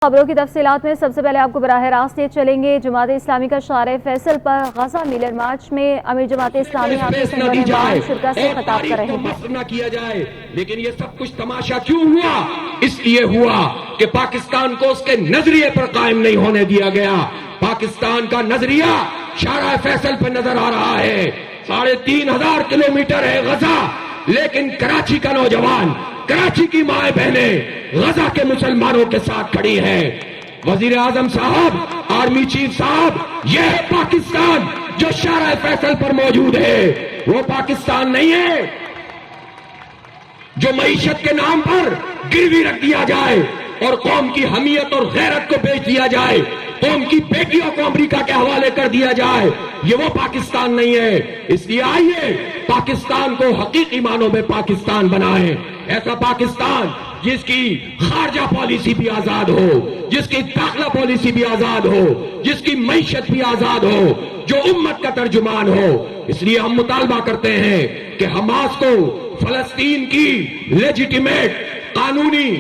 خبروں کی تفصیلات میں سب سے پہلے آپ کو براہ راست یہ چلیں گے جماعت اسلامی کا شارع فیصل پر غزہ ملن مارچ میں امیر جماعت اسلامی حافظ سنور شرکا سے خطاب کر رہے ہیں۔ نہ کیا جائے، لیکن یہ سب کچھ تماشا کیوں ہوا؟ اس لیے ہوا کہ پاکستان کو اس کے نظریے پر قائم نہیں ہونے دیا گیا۔ پاکستان کا نظریہ شارع فیصل پر نظر آ رہا ہے۔ 3500 کلومیٹر ہے غزہ، لیکن کراچی کا نوجوان، کراچی کی مائیں بہنیں غزہ کے مسلمانوں کے ساتھ کھڑی ہیں۔ وزیر اعظم صاحب، آرمی چیف صاحب، یہ ہے پاکستان جو شارع فیصل پر موجود ہے۔ وہ پاکستان نہیں ہے جو معیشت کے نام پر گروی رکھ دیا جائے اور قوم کی حمیت اور غیرت کو بیچ دیا جائے، قوم کی بیٹیوں کو امریکہ کے حوالے کر دیا جائے۔ یہ وہ پاکستان نہیں ہے۔ اس لیے آئیے پاکستان کو حقیقی معنوں میں پاکستان بنائیں، ایسا پاکستان جس کی خارجہ پالیسی بھی آزاد ہو، جس کی داخلہ پالیسی بھی آزاد ہو، جس کی معیشت بھی آزاد ہو، جو امت کا ترجمان ہو۔ اس لیے ہم مطالبہ کرتے ہیں کہ حماس کو فلسطین کی لیجیٹیمیٹ قانونی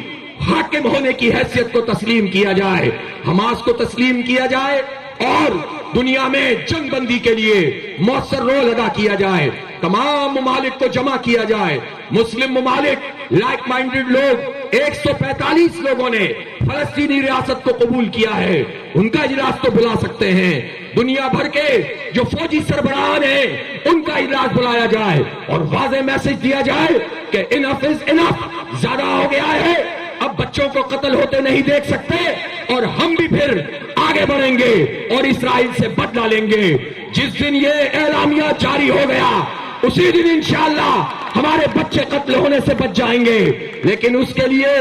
حاکم ہونے کی حیثیت کو تسلیم کیا جائے، حماس کو تسلیم کیا جائے اور دنیا میں جنگ بندی کے لیے مؤثر رول ادا کیا جائے، تمام ممالک کو جمع کیا جائے۔ مسلم ممالک لائک مائنڈڈ لوگ 145 لوگوں نے فلسطینی ریاست کو قبول کیا ہے، ان کا اجلاس تو بلا سکتے ہیں۔ دنیا بھر کے جو فوجی سربراہان ہیں ان کا اجلاس بلایا جائے اور واضح میسج دیا جائے کہ انف از انف، زیادہ ہو گیا ہے، اب بچوں کو قتل ہوتے نہیں دیکھ سکتے اور ہم بھی پھر آگے بڑھیں گے اور اسرائیل سے بدلہ لیں گے۔ جس دن یہ اعلامیہ جاری ہو گیا اسی دن انشاءاللہ ہمارے بچے قتل ہونے سے بچ جائیں گے۔ لیکن اس کے لیے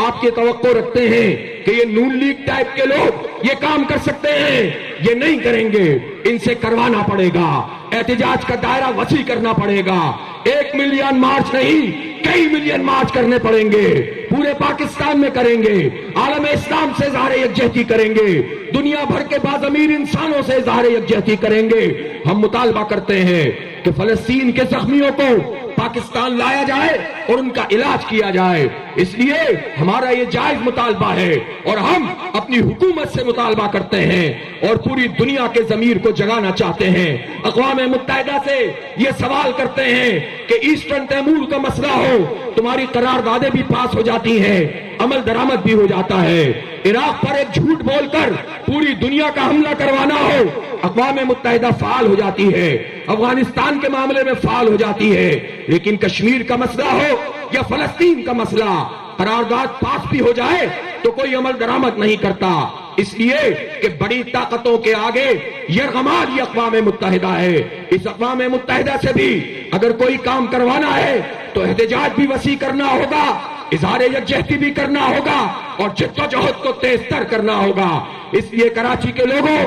آپ کی توقع رکھتے ہیں کہ یہ نون لیگ ٹائپ کے لوگ یہ کام کر سکتے ہیں، یہ نہیں کریں گے، ان سے کروانا پڑے گا، احتجاج کا دائرہ وسیع کرنا پڑے گا۔ 1 ملین مارچ نہیں، کئی ملین مارچ کرنے پڑیں گے، پورے پاکستان میں کریں گے، عالم اسلام سے اظہار یکجہتی کریں گے، دنیا بھر کے باضمیر انسانوں سے اظہار یکجہتی کریں گے۔ ہم مطالبہ کرتے ہیں کہ فلسطین کے زخمیوں کو پاکستان لایا جائے اور ان کا علاج کیا جائے۔ اس لیے ہمارا یہ جائز مطالبہ ہے اور ہم اپنی حکومت سے مطالبہ کرتے ہیں اور پوری دنیا کے ضمیر کو جگانا چاہتے ہیں۔ اقوام متحدہ سے یہ سوال کرتے ہیں کہ ایسٹرن تیمور کا مسئلہ ہو، تمہاری قراردادیں بھی پاس ہو جاتی ہیں، عمل درآمد بھی ہو جاتا ہے، عراق پر ایک جھوٹ بول کر پوری دنیا کا حملہ کروانا ہو، اقوام متحدہ فعال ہو جاتی ہے، افغانستان کے معاملے میں فعال ہو جاتی ہے، لیکن کشمیر کا مسئلہ ہو یا فلسطین کا مسئلہ، قرارداد پاس بھی ہو جائے تو کوئی عمل درآمد نہیں کرتا۔ اس لیے کہ بڑی طاقتوں کے آگے یرغمال یہ اقوام متحدہ ہے۔ اس اقوام متحدہ سے بھی اگر کوئی کام کروانا ہے تو احتجاج بھی وسیع کرنا ہوگا، اظہار یکجہتی بھی کرنا ہوگا اور جدوجہد کو تیز تر کرنا ہوگا۔ اس لیے کراچی کے لوگوں،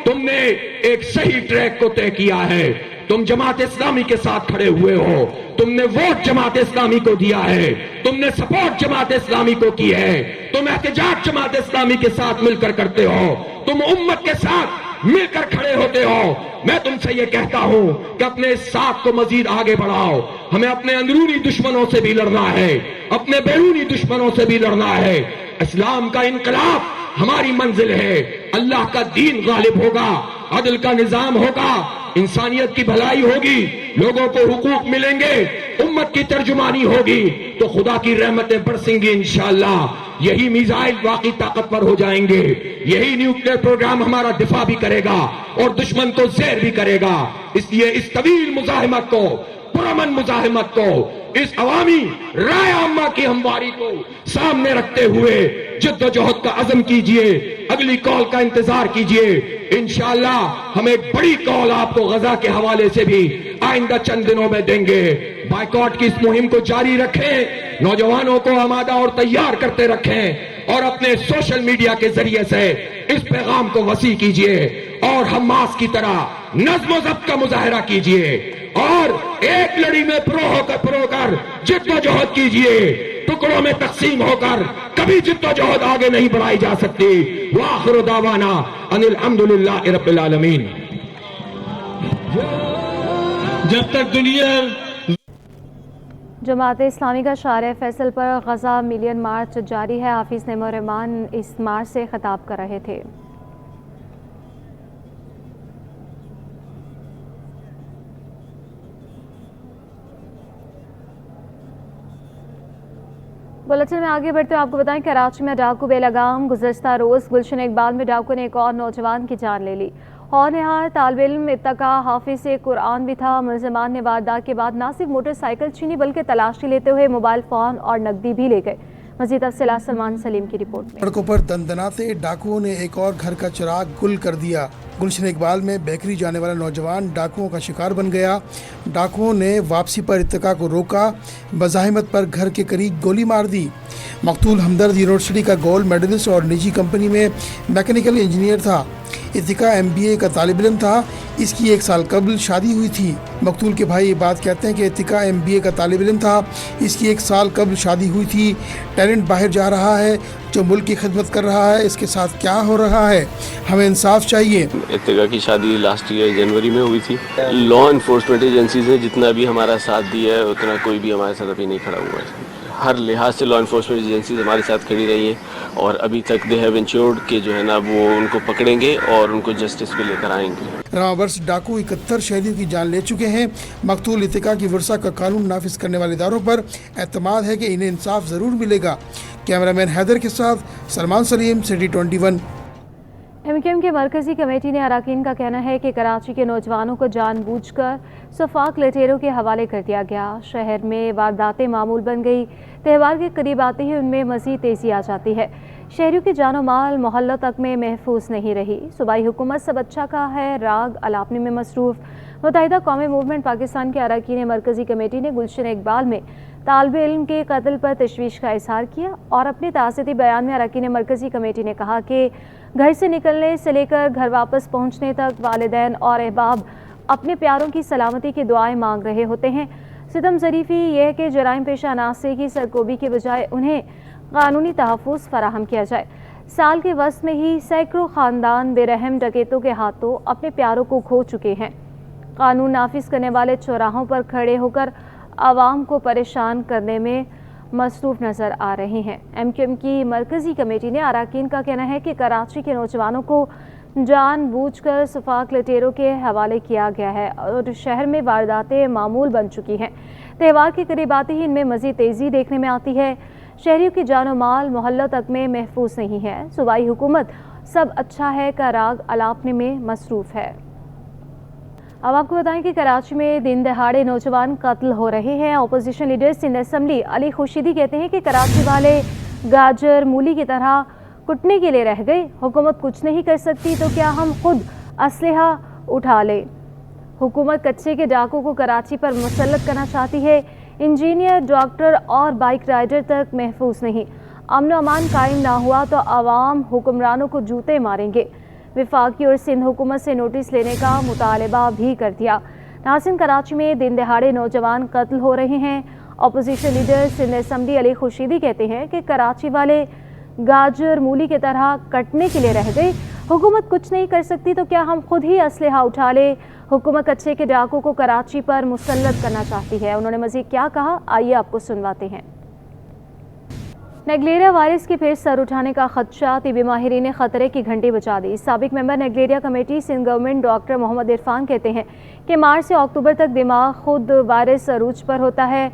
تم نے ایک صحیح ٹریک کو طے کیا ہے، تم جماعت اسلامی کے ساتھ کھڑے ہوئے ہو، تم نے ووٹ جماعت اسلامی کو دیا ہے، تم نے سپورٹ جماعت اسلامی کو کی ہے، تم احتجاج جماعت اسلامی کے ساتھ مل کر کرتے ہو، تم امت کے ساتھ مل کر کھڑے ہوتے ہو۔ میں تم سے یہ کہتا ہوں کہ اپنے اس ساتھ کو مزید آگے بڑھاؤ۔ ہمیں اپنے اندرونی دشمنوں سے بھی لڑنا ہے، اپنے بیرونی دشمنوں سے بھی لڑنا ہے۔ اسلام کا انقلاب ہماری منزل ہے، اللہ کا دین غالب ہوگا، عدل کا نظام ہوگا، انسانیت کی بھلائی ہوگی، لوگوں کو حقوق ملیں گے، امت کی ترجمانی ہوگی تو خدا کی رحمتیں برسیں گی انشاءاللہ۔ یہی میزائل واقعی طاقتور ہو جائیں گے، یہی نیوکلیئر پروگرام ہمارا دفاع بھی کرے گا اور دشمن کو زیر بھی کرے گا۔ اس لیے اس طویل مزاحمت کو، پرامن مزاحمت کو، اس عوامی رائے عامہ کی ہمواری کو سامنے رکھتے ہوئے جد و جہد کا عزم کیجئے، اگلی کال کا انتظار کیجئے۔ انشاءاللہ ہم ایک بڑی کال آپ کو غزہ کے حوالے سے بھی آئندہ چند دنوں میں دیں گے۔ بائیکاٹ کی اس مہم کو جاری رکھیں، نوجوانوں کو آمادہ اور تیار کرتے رکھیں اور اپنے سوشل میڈیا کے ذریعے سے اس پیغام کو وسیع کیجئے اور حماس کی طرح نظم و ضبط کا مظاہرہ کیجئے اور ایک لڑی میں پرو کر جد و جہد کیجئے۔ ٹکڑوں میں تقسیم ہو کر کبھی جد و جہد آگے نہیں بڑھائی جا سکتی۔ وآخر دعوانا ان الحمدللہ رب العالمین۔ جب تک دنیا जमात इस्लामी का शार फैसल पर गजा मिलियन मार्च जारी है। हाफिज नईमुर रहमान इस मार्च से खिताब कर रहे थे। बुलेटिन में आगे बढ़ते हुए आपको बताएं, कराची में डाकू बेलगाम। गुज़श्ता रोज़ गुलशन इकबाल में डाकू ने एक और नौजवान की जान ले ली। होनहार तालिब इल्म इत्तका हाफिज कुरान भी था। मुलज़िमान ने वारदात के बाद न सिर्फ मोटरसाइकिल छीनी बल्कि तलाशी लेते हुए मोबाइल फ़ोन और नकदी भी ले गए। मज़ीद तफ़सीलात सलमान सलीम की रिपोर्ट में। सड़कों पर दंदनाते डाकुओं ने एक और घर का चिराग गुल कर दिया। गुलशन इकबाल में बेकरी जाने वाला नौजवान डाकुओं का शिकार बन गया। डाकुओं ने वापसी पर इत्तका को रोका, बज़ाहिमत पर घर के करीब गोली मार दी। मकतूल हमदर्द यूनिवर्सिटी का गोल्ड मेडलिस्ट और निजी कंपनी में मैकेनिकल इंजीनियर था। इत्तिका MBA का तालिब इल्म था। इसकी 1 साल कबल शादी हुई थी। मकतूल के भाई ये बात कहते हैं कि इत्तिका MBA का तालिब इल्म था। इसकी 1 साल कबल शादी हुई थी। टैलेंट बाहर जा रहा है जो मुल्क की खिदमत कर रहा है। इसके साथ क्या हो रहा है, हमें इंसाफ चाहिए। इत्तिका की शादी लास्ट ईयर जनवरी में हुई थी। लॉ इन्फोर्समेंट एजेंसीज ने जितना भी हमारा साथ दिया है उतना कोई भी हमारे साथ अभी नहीं खड़ा हुआ है। हर लिहाज से लॉ इन्फोर्समेंट एजेंसीज हमारे साथ खड़ी रही हैं और अभी तक दे हैव इंश्योर्ड कि जो है ना वो उनको पकड़ेंगे और उनको जस्टिस पे लेकर आएंगे। रवां वर्ष डाकू 71 शहरियों की जान ले चुके हैं। मकतूल इत्तिका की वर्षा का कानून नाफिज करने वाले इदारों पर एतमाद है कि इन्हें इंसाफ ज़रूर मिलेगा। कैमरामैन हैदर के साथ सलमान सलीम, सिटी 21। MQM की मरकज़ी कमेटी ने अरकान का कहना है कि कराची के नौजवानों को जानबूझकर सफाक लुटेरों के हवाले कर दिया गया। शहर में वारदातें मामूल बन गई। त्यौहार के करीब आते ही उनमें मज़ीद तेज़ी आ जाती है। शहरियों की जानो माल मोहल्लों तक में महफूज नहीं रही। सूबाई हुकूमत सब अच्छा का है राग अलापने में मसरूफ़। मुत्तहिदा कौमी मूवमेंट पाकिस्तान के अरकान मरकज़ी कमेटी ने गुलशन इकबाल में तालिब इल्म के कत्ल पर तशवीश का इज़हार किया और अपने ताज़ियती बयान में अरकान मरकज़ी कमेटी ने कहा कि घर से निकलने से लेकर घर वापस पहुँचने तक वालिदैन और अहबाब अपने प्यारों की सलामती की दुआएं मांग रहे होते हैं। सितम ज़रीफ़ी यह है कि जराइम पेशा अनासर की सरकोबी के बजाय उन्हें कानूनी तहफ़्फ़ुज़ फराहम किया जाए। साल के वस्त में ही सैकड़ों ख़ानदान बेरहम डकैतों के हाथों अपने प्यारों को खो चुके हैं। कानून नाफिज करने वाले चौराहों पर खड़े होकर आवाम को परेशान करने में मसरूफ़ नज़र आ रहे हैं। MQM की मरकज़ी कमेटी ने अरकान का कहना है कि कराची के नौजवानों को जानबूझकर सफाक लुटेरों के हवाले किया गया है और शहर में वारदातें मामूल बन चुकी हैं। त्यौहार के करीब आते ही इनमें मज़ीद तेज़ी देखने में आती है। शहरियों की जानो माल मोहल्लों तक में महफूज नहीं है। सूबाई हुकूमत सब अच्छा है का राग अलापने में मसरूफ़ है। अब आपको बताएं कि कराची में दिन दहाड़े नौजवान कत्ल हो रहे हैं। Opposition leader Sindh assembly Ali Khurshidi कहते हैं कि कराची वाले गाजर मूली की तरह कुटने के लिए रह गए। हुकूमत कुछ नहीं कर सकती तो क्या हम खुद असलहा उठा लें। हुकूमत कच्चे के डाकू को कराची पर मुसल्लत करना चाहती है। इंजीनियर, डॉक्टर और बाइक राइडर तक महफूज नहीं। अमन अमान कायम ना हुआ तो आवाम हुक्मरानों को जूते मारेंगे। विफाकी और सिंध हुकूमत से नोटिस लेने का मुतालबा भी कर दिया। नाज़रीन, कराची में दिन दहाड़े नौजवान कत्ल हो रहे हैं। Opposition leader Sindh assembly Ali Khurshidi कहते हैं कि कराची वाले गाजर मूली की तरह कटने के लिए रह गए। हुकूमत कुछ नहीं कर सकती तो क्या हम खुद ही असलहा उठा ले। हुकूमत कच्चे के डाकू को कराची पर मुसल्लत करना चाहती है। उन्होंने मज़ीद क्या कहा, आइए आपको सुनवाते हैं। नेगलेरिया वायरस के फिर सर उठाने का खदशा। तिबी माहिरीन ने खतरे की घंटी बजा दी। साबिक member Naegleria committee Sindh government doctor Mohammad Irfan कहते हैं कि मार्च से अक्टूबर तक दिमाग खुद वायरस अरूज पर होता है।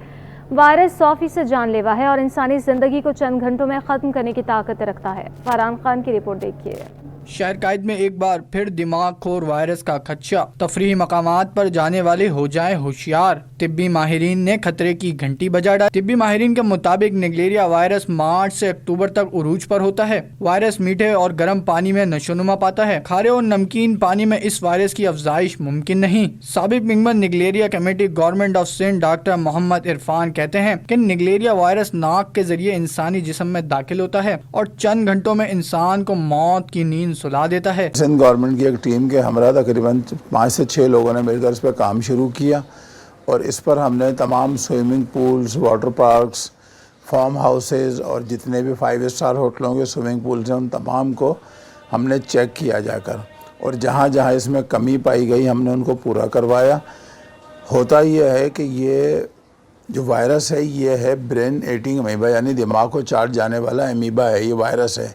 वायरस 100% जानलेवा है और इंसानी जिंदगी को चंद घंटों में ख़त्म करने की ताकत रखता है। फरहान खान की रिपोर्ट देखिए। शहर कायद में एक बार फिर दिमाग खोर वायरस का खदशा। तफरीही मकामात पर जाने वाले हो जाएं होशियार। तिब्बी माहिरीन ने खतरे की घंटी बजा डाली। तिब्बी माहिरीन के मुताबिक नेगलेरिया वायरस मार्च से अक्टूबर तक उरूज पर होता है। वायरस मीठे और गर्म पानी में नशोनुमा पाता है। खारे और नमकीन पानी में इस वायरस की अफजाइश मुमकिन नहीं। साबिक member Naegleria committee government of Sindh doctor Mohammad Irfan कहते हैं कि नेगलेरिया वायरस नाक के जरिए इंसानी जिस्म में दाखिल होता है और चंद घंटों में इंसान को मौत की नींद सुला देता है। सिंध गवर्नमेंट की एक टीम के हमरा तकरीबन 5 से 6 लोगों ने मिलकर इस पर काम शुरू किया और इस पर हमने तमाम swimming pools, water parks, farm houses और जितने भी 5 स्टार होटलों के स्विमिंग पूल्स हैं उन तमाम को हमने चेक किया जाकर और जहाँ जहाँ इसमें कमी पाई गई हमने उनको पूरा करवाया। होता यह है कि ये जो वायरस है ये है ब्रेन एटिंग अमीबा, यानी दिमाग को चाट जाने वाला अमीबा है, ये वायरस है।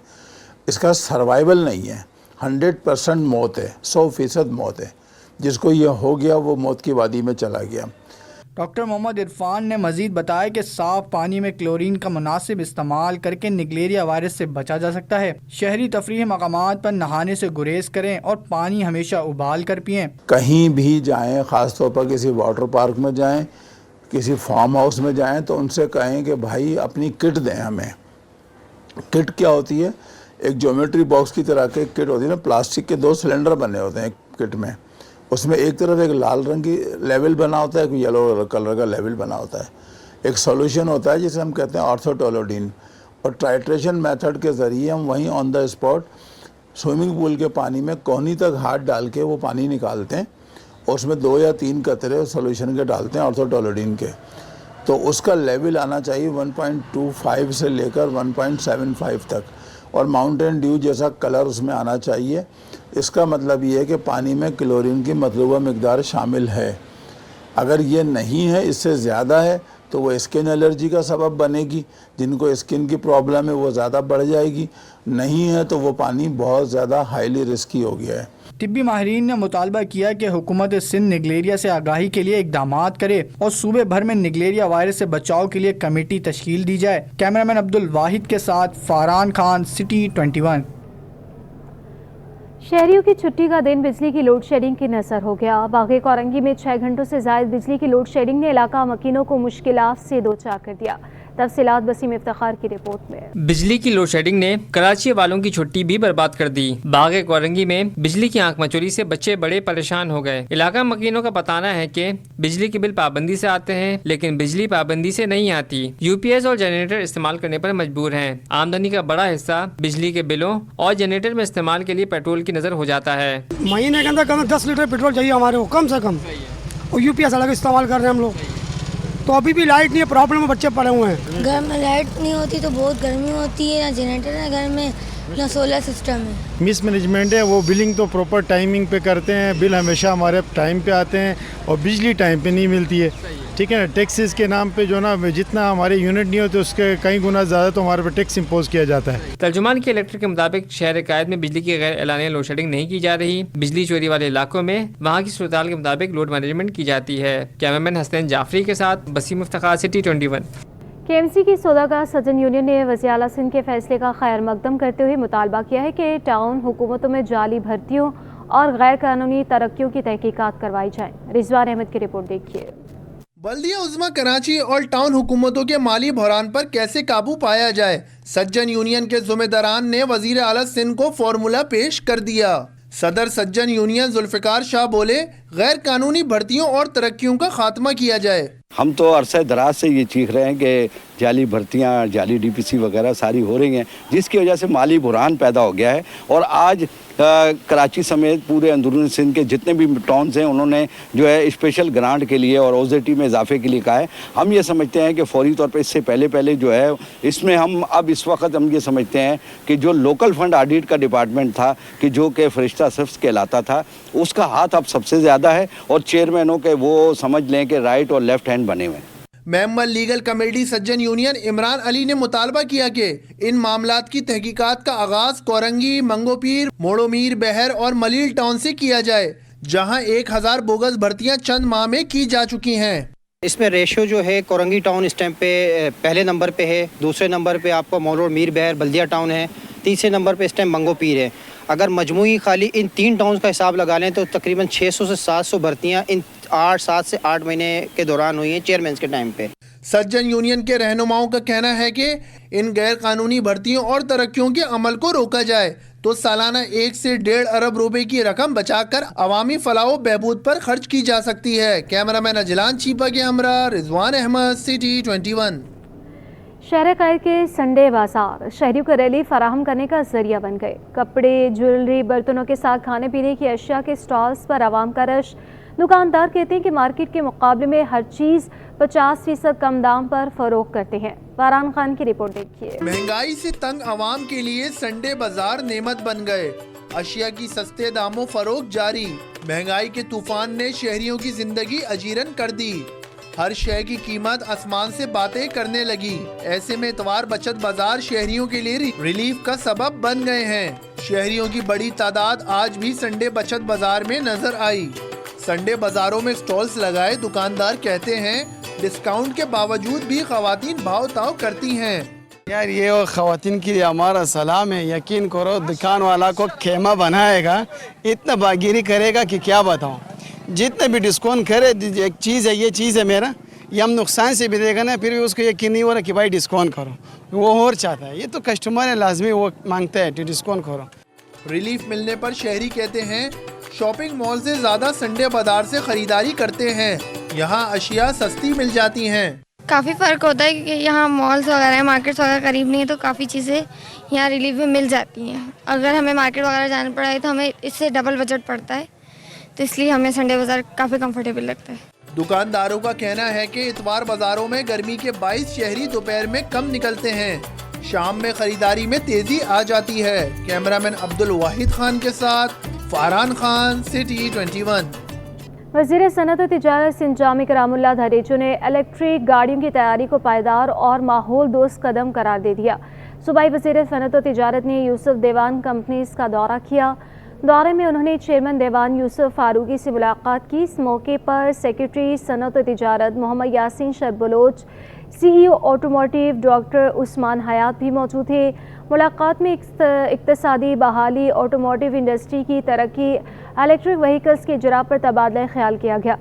इसका सर्वाइवल नहीं है, 100% मौत है, 100% मौत है। जिसको ये हो गया वो मौत की वादी में चला गया। डॉक्टर मोहम्मद इरफान ने मजीद बताया कि साफ पानी में क्लोरीन का मुनासिब इस्तेमाल करके निगलेरिया वायरस से बचा जा सकता है। शहरी तफरीही मकामात पर नहाने से गुरेज करें और पानी हमेशा उबाल कर पिएं। कहीं भी जाएं, ख़ास तौर पर किसी वाटर पार्क में जाएं, किसी फार्म हाउस में जाएं, तो उनसे कहें कि भाई अपनी किट दें हमें। किट क्या होती है? एक ज्योमेट्री बॉक्स की तरह की किट होती है ना, प्लास्टिक के 2 सिलेंडर बने होते हैं एक किट में। उसमें एक तरफ एक लाल रंग की लेवल बना होता है, एक येलो कलर का लेवल बना होता है। एक सॉल्यूशन होता है जिसे हम कहते हैं ऑर्थोटोलोडीन, और टाइट्रेशन मेथड के ज़रिए हम वहीं on the spot swimming pool के पानी में कोहनी तक हाथ डाल के वो पानी निकालते हैं और उसमें 2 या 3 कतरे सॉल्यूशन के डालते हैं ऑर्थोटोलोडीन के। तो उसका लेवल आना चाहिए 1.25 से लेकर 1.75 तक, और माउंटेन ड्यू जैसा कलर उसमें आना चाहिए। इसका मतलब ये है कि पानी में क्लोरीन की मतलूबा मिकदार शामिल है। अगर ये नहीं है, इससे ज़्यादा है, तो वो स्किन एलर्जी का सबब बनेगी। जिनको स्किन की प्रॉब्लम है वो ज़्यादा बढ़ जाएगी। नहीं है तो वो पानी बहुत ज़्यादा हाईली रिस्की हो गया है। तिब्बी माहिरीन ने मुतालबा किया कि हुकूमत सिंध निगलेरिया से आगाही के लिए इकदामात करे और सूबे भर में निगलेरिया वायरस से बचाव के लिए कमेटी तश्कील दी जाए। कैमरामैन अब्दुल वाहिद के साथ फारान खान, सिटी 21। शहरियों की छुट्टी का दिन बिजली की लोड शेडिंग की नजर हो गया। बाग़े कोरंगी में 6 घंटों से ज़ायद बिजली की लोड शेडिंग ने इलाका मकीनों को मुश्किलात से दो चार कर दिया। तफसीलात वसीम इफ्तिखार की रिपोर्ट में। बिजली की लोड शेडिंग ने कराची वालों की छुट्टी भी बर्बाद कर दी। बाग़े कोरंगी में बिजली की आंख मचोरी से बच्चे बड़े परेशान हो गए। इलाका मकीनों का बताना है कि बिजली के बिल पाबंदी से आते हैं, लेकिन बिजली पाबंदी से नहीं आती। यूपीएस और जनरेटर इस्तेमाल करने पर मजबूर हैं। आमदनी का बड़ा हिस्सा बिजली के बिलों और जनरेटर में इस्तेमाल के लिए पेट्रोल की नजर हो जाता है। महीने के अंदर कम 10 लीटर पेट्रोल चाहिए हमारे को कम से कम, और यूपीएस अलग इस्तेमाल कर रहे हैं हम लोग। तो अभी भी लाइट नहीं है, प्रॉब्लम में बच्चे पड़े हुए हैं। घर में लाइट नहीं होती तो बहुत गर्मी होती है, ना जनरेटर है घर में, ना सोलर सिस्टम है। मिस मैनेजमेंट है, वो बिलिंग तो प्रॉपर टाइमिंग पे करते हैं, बिल हमेशा हमारे टाइम पे आते हैं और बिजली टाइम पे नहीं मिलती है। ठीक है ना, टैक्सेस के नाम पे जो ना जितना हमारे यूनिट नहीं होते उसके कई गुना ज़्यादा तो हमारे पे टैक्स इम्पोज किया जाता है। तर्जुमान के इलेक्ट्रिक के मुताबिक शहर कायद में बिजली की गैर एलानिया लोड शेडिंग नहीं की जा रही। बिजली चोरी वाले इलाकों में वहाँ की सूरत के मुताबिक लोड मैनेजमेंट की जाती है। कैमरामैन हसनैन जाफरी के साथ वसीम इफ्तिखार, सिटी 21। केएमसी की सौदागर सज्जन यूनियन ने वज़ीर आला सिंध के फैसले का खैर मकदम करते हुए मुतालबा किया है कि टाउन हुकूमतों में जाली भर्तियों और गैर कानूनी तरक्कियों की तहकीकात करवाई जाए। रिजवान अहमद की रिपोर्ट देखिए। बल्दिया उज़्मा कराची और टाउन हुकूमतों के माली बहरान पर कैसे काबू पाया जाए, सज्जन यूनियन के ज़िम्मेदारान ने वज़ीर आला सिंध को फॉर्मूला पेश कर दिया। सदर सज्जन यूनियन जुल्फ़िकार शाह बोले, गैर कानूनी भर्तियों और तरक्कियों का खात्मा किया जाए। हम तो अरसे दराज से ये चीख रहे हैं कि जाली भर्तियाँ, जाली डीपीसी वगैरह सारी हो रही हैं, जिसकी वजह से माली बुरहान पैदा हो गया है। और आज कराची समेत पूरे अंदरूनी सिंध के जितने भी टाउन्स हैं उन्होंने जो है स्पेशल ग्रांट के लिए और ओजेटी में इजाफे के लिए कहा है। हम ये समझते हैं कि फौरी तौर पे इससे पहले जो है इसमें हम अब इस वक्त हम ये समझते हैं कि जो लोकल फंड ऑडिट का डिपार्टमेंट था कि जो कि फरिश्ता सिफ्स कहलाता था, उसका हाथ अब सबसे ज़्यादा है और चेयरमैनों के वो समझ लें कि राइट और लेफ्ट हैंड बने हुए हैं। मेंबर लीगल कमेटी सज्जन यूनियन इमरान अली ने मुतालबा किया कि इन मामलात की तहकीकात का आगाज कोरंगी, मंगोपीर, मोड़ोमीर, बहर और मलील टाउन से किया जाए, जहां 1000 बोगस भर्तियां चंद माह में की जा चुकी हैं। इसमें रेशियो जो है कोरंगी टाउन इस टाइम पे पहले नंबर पे है, दूसरे नंबर पे आपको मोड़ो मीर बहर बल्दिया टाउन है, तीसरे नंबर पे इस टाइम मंगोपीर है। अगर मजमूई खाली इन 3 टाउन्स का हिसाब लगा लें तो तकरीबन 600 से 700 भर्तियाँ इन 7 से 8 महीने के दौरान हुई हैं चेयरमैन के टाइम पे। सज्जन यूनियन के रहनुमाओं का कहना है कि इन गैर कानूनी भर्तियों और तरक्कियों के अमल को रोका जाए तो सालाना 1 से 1.5 अरब रुपए की रकम बचाकर अवामी फलाह बहबूद पर खर्च की जा सकती है। कैमरामैन अजलान चीपा के हमरा रिजवान अहमद, सिटी 21। शहर कायद के संडे बाजार शहरियों को रैली फराहम करने का जरिया बन गए। कपड़े, ज्वेलरी, बर्तनों के साथ खाने पीने की अशिया के स्टॉल्स पर आवाम का रश। दुकानदार कहते हैं कि मार्केट के मुकाबले में हर चीज़ 50% कम दाम पर फरोख्त करते हैं। फारान खान की रिपोर्ट देखिए। महंगाई से तंग आवाम के लिए संडे बाजार नेमत बन गए। अशिया की सस्ते दामों फरोख्त जारी। महंगाई के तूफान ने शहरियों की जिंदगी अजीरन कर दी। ہر شے کی قیمت آسمان سے باتیں کرنے لگی. ایسے میں اتوار بچت بازار شہریوں کے لیے ریلیف کا سبب بن گئے ہیں. شہریوں کی بڑی تعداد آج بھی سنڈے بچت بازار میں نظر آئی. سنڈے بازاروں میں سٹالز لگائے دکاندار کہتے ہیں ڈسکاؤنٹ کے باوجود بھی خواتین بھاؤ تاؤ کرتی ہیں. یار یہ خواتین کے لیے ہمارا سلام ہے. یقین کرو دکان والا کو خیمہ بنائے گا, اتنا باگیری کرے گا کہ کیا بتاؤں. جتنے بھی ڈسکاؤنٹ کرے, ایک چیز ہے, یہ چیز ہے میرا, یہ ہم نقصان سے بھی دے گا نا, پھر بھی اس کو یقین نہیں ہو رہا کہ بھائی ڈسکاؤنٹ کرو. وہ اور چاہتا ہے, یہ تو کسٹمر ہے, لازمی وہ مانگتا ہے کہ ڈسکاؤنٹ کرو. ریلیف ملنے پر شہری کہتے ہیں شاپنگ مال سے زیادہ سنڈے بازار سے خریداری کرتے ہیں. یہاں اشیاء سستی مل جاتی ہیں. کافی فرق ہوتا ہے کیونکہ یہاں مالز وغیرہ مارکیٹس وغیرہ قریب نہیں ہے, تو کافی چیزیں یہاں ریلیف میں مل جاتی ہیں. اگر ہمیں مارکیٹ وغیرہ جانا پڑا ہے تو ہمیں اس سے ڈبل بجٹ پڑتا ہے, تو اس لیے ہمیں سنڈے بازار کافی کمفرٹیبل لگتا ہے. دکانداروں کا کہنا ہے کہ اتوار بازاروں میں گرمی کے باعث شہری دوپہر میں کم نکلتے ہیں. شام میں خریداری میں تیزی آ جاتی ہے. کیمرامین عبد الواحد خان کے ساتھ فاران خان, سٹی 21. وزیر صنعت و تجارت سندھ جامع کرام اللہ دھریچو نے الیکٹرک گاڑیوں کی تیاری کو پائیدار اور ماحول دوست قدم قرار دے دیا. صوبائی وزیر صنعت و تجارت نے یوسف دیوان کمپنیز کا دورہ کیا. دورے میں انہوں نے چیئرمین دیوان یوسف فاروقی سے ملاقات کی. اس موقع پر سیکرٹری صنعت و تجارت محمد یاسین شرف بلوچ, سی ای او آٹوموٹیو ڈاکٹر عثمان حیات بھی موجود تھے. ملاقات میں اقتصادی بحالی, آٹوموٹیو انڈسٹری کی ترقی, الیکٹرک وہیکلز کے اجراء پر تبادلہ خیال کیا گیا.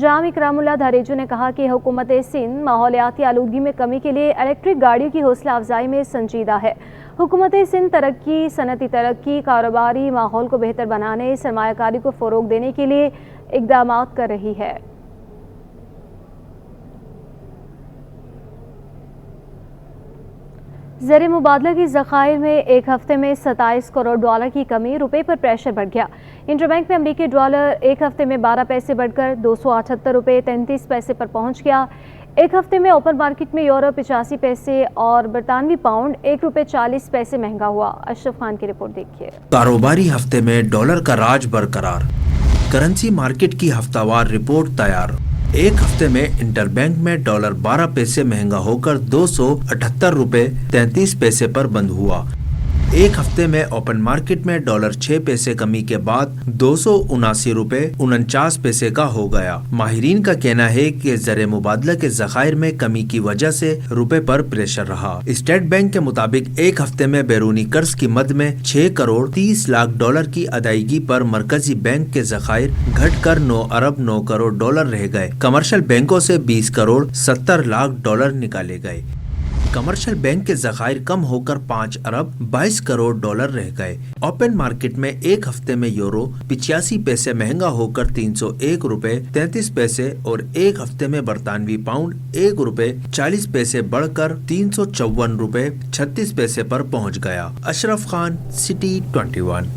جامع کرام اللہ دھریچو نے کہا کہ حکومت سندھ ماحولیاتی آلودگی میں کمی کے لیے الیکٹرک گاڑیوں کی حوصلہ افزائی میں سنجیدہ ہے. حکومت سندھ ترقی, صنعتی ترقی, کاروباری ماحول کو بہتر بنانے, سرمایہ کاری کو فروغ دینے کے لیے اقدامات کر رہی ہے. زر مبادلہ کی ذخائر میں ایک ہفتے میں 27 کروڑ ڈالر کی کمی, روپے پر پریشر بڑھ گیا. انٹر بینک میں امریکی ڈالر ایک ہفتے میں 12 پیسے بڑھ کر 278 روپے 33 پیسے پر پہنچ گیا. ایک ہفتے میں اوپن مارکیٹ میں یورو 85 پیسے اور برطانوی پاؤنڈ 1 روپے 40 پیسے مہنگا ہوا. اشرف خان کی رپورٹ دیکھیے. کاروباری ہفتے میں ڈالر کا راج برقرار, کرنسی مارکیٹ کی ہفتہ وار رپورٹ تیار. ایک ہفتے میں انٹر بینک میں ڈالر 12 پیسے مہنگا ہو کر 278 روپے 33 پیسے پر بند ہوا. ایک ہفتے میں اوپن مارکیٹ میں ڈالر 6 پیسے کمی کے بعد 279 روپے 49 پیسے کا ہو گیا. ماہرین کا کہنا ہے کہ زر مبادلہ کے ذخائر میں کمی کی وجہ سے روپے پر پریشر رہا. اسٹیٹ بینک کے مطابق ایک ہفتے میں بیرونی قرض کی مد میں 6 کروڑ 30 لاکھ ڈالر کی ادائیگی پر مرکزی بینک کے ذخائر گھٹ کر 9 ارب 9 کروڑ ڈالر رہ گئے. کمرشل بینکوں سے 20 کروڑ 70 لاکھ ڈالر نکالے گئے. کمرشل بینک کے ذخائر کم ہو کر 5 ارب 22 کروڑ ڈالر رہ گئے. اوپن مارکیٹ میں ایک ہفتے میں یورو 85 پیسے مہنگا ہو کر 301 روپے 33 پیسے اور ایک ہفتے میں برطانوی پاؤنڈ 1 روپے 40 پیسے بڑھ کر 354 روپے 36 پیسے پر پہنچ گیا. Ashraf Khan, city 21.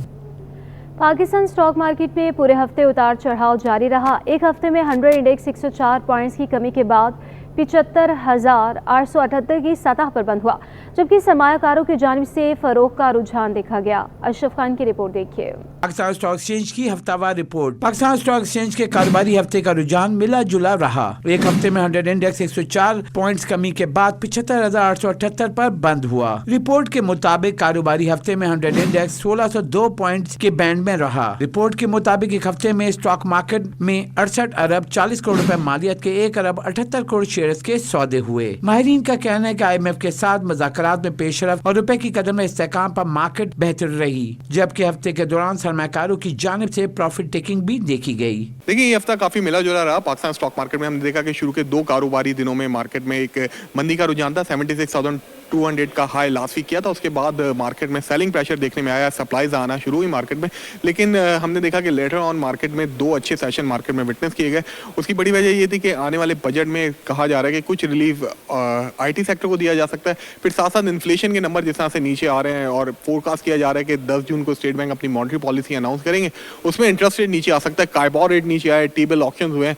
Pakistan stock market میں پورے ہفتے اتار چڑھاؤ جاری رہا. ایک ہفتے میں 100 انڈیکس 104 پوائنٹس کی کمی کے بعد 75,878 کی سطح پر بند ہوا, جبکہ سرمایہ کاروں کی جانب سے فروغ کا رجحان دیکھا گیا. اشرف خان کی رپورٹ دیکھیے. پاکستان اسٹاک ایکسچینج کی ہفتہ وار رپورٹ. پاکستان اسٹاک ایکسچینج کے کاروباری ہفتے کا رجحان ملا جلا رہا. ایک ہفتے میں 100 انڈیکس 104 پوائنٹس کمی کے بعد 75,878 پر بند ہوا. رپورٹ کے مطابق کاروباری ہفتے میں 100 انڈیکس 1602 پوائنٹس کے بینڈ میں رہا. رپورٹ کے مطابق ایک ہفتے میں اسٹاک مارکیٹ میں 68 ارب 40 کروڑ روپے مالیت کے 1 ارب 78 کروڑ شیئرز کے سودے ہوئے. ماہرین کا کہنا ہے کہ IMF کے ساتھ مذاکرات میں پیش رفت اور روپے کی قدر میں استحکام پر مارکیٹ بہتر رہی, جبکہ ہفتے کے دوران سرمایہ کاروں کی جانب سے پروفٹ ٹیکنگ بھی دیکھی گئی. دیکھیں یہ ہفتہ کافی ملا جلا رہا. پاکستان اسٹاک مارکیٹ میں ہم نے دیکھا کہ شروع کے 2 کاروباری دنوں میں مارکیٹ میں ایک مندی کا رجحان تھا. 76,200 کا ہائی لاسٹ ویک کیا تھا. اس کے بعد مارکیٹ میں سیلنگ پریشر دیکھنے میں آیا, سپلائیز آنا شروع ہوئی مارکیٹ میں. لیکن ہم نے دیکھا کہ لیٹر آن مارکیٹ میں 2 اچھے سیشن مارکیٹ میں وٹنس کیے گئے. اس کی بڑی وجہ یہ تھی کہ آنے والے بجٹ میں کہا جا رہا ہے کہ کچھ ریلیف IT سیکٹر کو دیا جا سکتا ہے. پھر ساتھ ساتھ انفلیشن کے نمبر جس طرح سے نیچے آ رہے ہیں اور فور کاسٹ کیا جا رہا ہے کہ 10 جون کو اسٹیٹ بینک اپنی مانیٹری پالیسی اناؤنس کریں گے, اس میں انٹرسٹ ریٹ نیچے آ سکتا ہے. کائبور ریٹ نیچے آئے, ٹی بل آکشنز ہوئے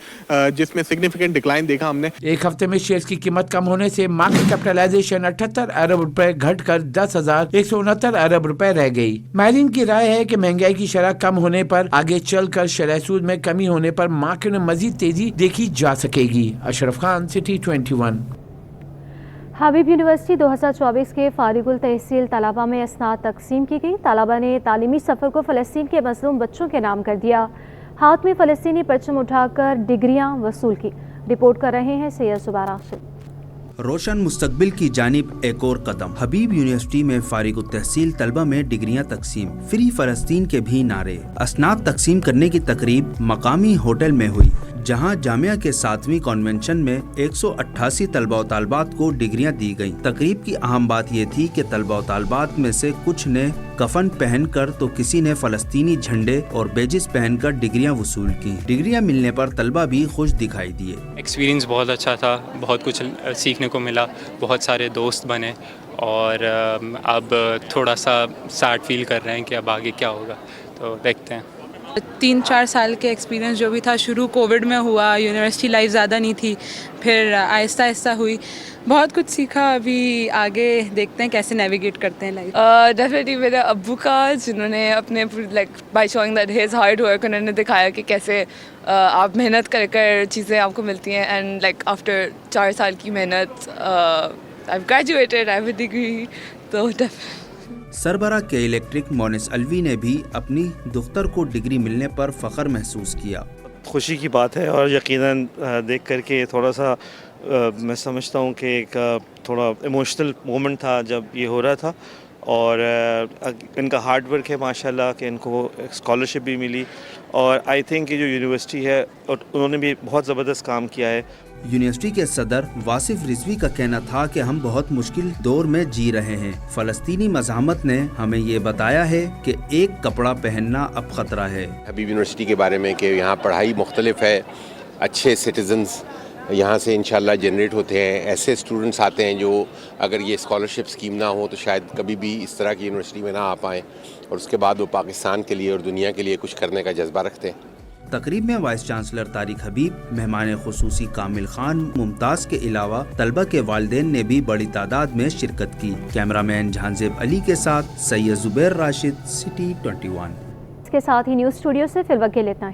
جس میں سگنیفیکنٹ ڈکلائن دیکھا ہم نے. ایک ہفتے میں شیئرز کی قیمت کم ہونے سے مارکیٹ کیپٹلائزیشن 78 169 अरब रुपए घटकर 10,169 अरब रुपए रह गई। माहिरीन की राय है कि महंगाई की शरह कम होने पर आगे चलकर शरह सूद में कमी होने पर मार्केट में मजीद तेजी देखी जा सकेगी। अशरफ खान, सिटी 21। हबीब यूनिवर्सिटी 2024 के फारिगुल तहसील तलबा में असनाद तकसीम की गई। तलबा ने तालीमी सफ़र को फ़लस्तीन के मज़लूम बच्चों के नाम कर दिया। हाथ में फ़लस्तीनी परचम उठाकर डिग्रियां वसूल की। रिपोर्ट कर रहे हैं सैयद जुबैर राशिद। रोशन मुस्तकबिल की जानिब एक और कदम। हबीब यूनिवर्सिटी में फारिग तहसील तलबा में डिग्रियां तकसीम, फ्री फ़लस्तीन के भी नारे। असनाद तकसीम करने की तकरीब मकामी होटल में हुई, जहां जामिया के 7वीं कॉन्वेंशन में 188 तलबा और तालबात को डिग्रियां दी गईं। तकरीब की अहम बात यह थी कि तलबा और तालबात में से कुछ ने कफन पहनकर तो किसी ने फ़लस्तीनी झंडे और बेजिस पहनकर डिग्रियां वसूल की। डिग्रियां मिलने पर तलबा भी खुश दिखाई दिए। एक्सपीरियंस बहुत अच्छा था, बहुत कुछ सीखने को मिला, बहुत सारे दोस्त बने और अब थोड़ा सा सैड फील कर रहे हैं कि अब आगे क्या होगा, तो देखते हैं। 3-4 साल के एक्सपीरियंस जो भी था, शुरू कोविड में हुआ, यूनिवर्सिटी लाइफ ज़्यादा नहीं थी, फिर आहिस्ता आहिस्ता हुई, बहुत कुछ सीखा। अभी आगे देखते हैं कैसे नेविगेट करते हैं लाइफ। डेफिनेटली मेरे अब्बू का, जिन्होंने अपने like by showing that his hard work, उन्होंने दिखाया कि कैसे आप मेहनत कर कर चीज़ें आपको मिलती हैं। एंड लाइक आफ्टर 4 साल की मेहनत I graduated, I have a degree. तो सरबरा के इलेक्ट्रिक मोनिस अलवी ने भी अपनी दुख्तर को डिग्री मिलने पर फ़ख्र महसूस किया। खुशी की बात है और यकीनन देख करके थोड़ा सा मैं समझता हूँ कि एक थोड़ा इमोशनल मोमेंट था जब ये हो रहा था। और इनका हार्ड वर्क है माशाल्लाह कि इनको स्कॉलरशिप भी मिली, और आई थिंक ये जो यूनिवर्सिटी है और उन्होंने भी बहुत ज़बरदस्त काम किया है। यूनिवर्सिटी के सदर वासिफ रिजवी का कहना था कि हम बहुत मुश्किल दौर में जी रहे हैं। फ़लस्तीनी मज़ाहमत ने हमें ये बताया है कि एक कपड़ा पहनना अब ख़तरा है। हबीब यूनिवर्सिटी के बारे में कि यहाँ पढ़ाई मुख्तलिफ है, अच्छे सिटीज़न्स यहाँ से इंशाल्लाह जनरेट होते हैं, ऐसे स्टूडेंट्स आते हैं जो अगर ये स्कॉलरशिप स्कीम ना हो तो शायद कभी भी इस तरह की यूनिवर्सिटी में ना आ पाएँ, और उसके बाद वो पाकिस्तान के लिए और दुनिया के लिए कुछ करने का जज्बा रखते हैं। तकरीब में वाइस चांसलर तारिक हबीब, मेहमान खुसूसी कामिल खान, मुमताज़ के अलावा तलबा के वालिदैन ने भी बड़ी तादाद में शिरकत की। कैमरामैन जहांजेब अली के साथ सैयद जुबैर राशिद, सिटी 21। इसके साथ ही न्यूज़ स्टूडियो से फिलहाल इतना ही।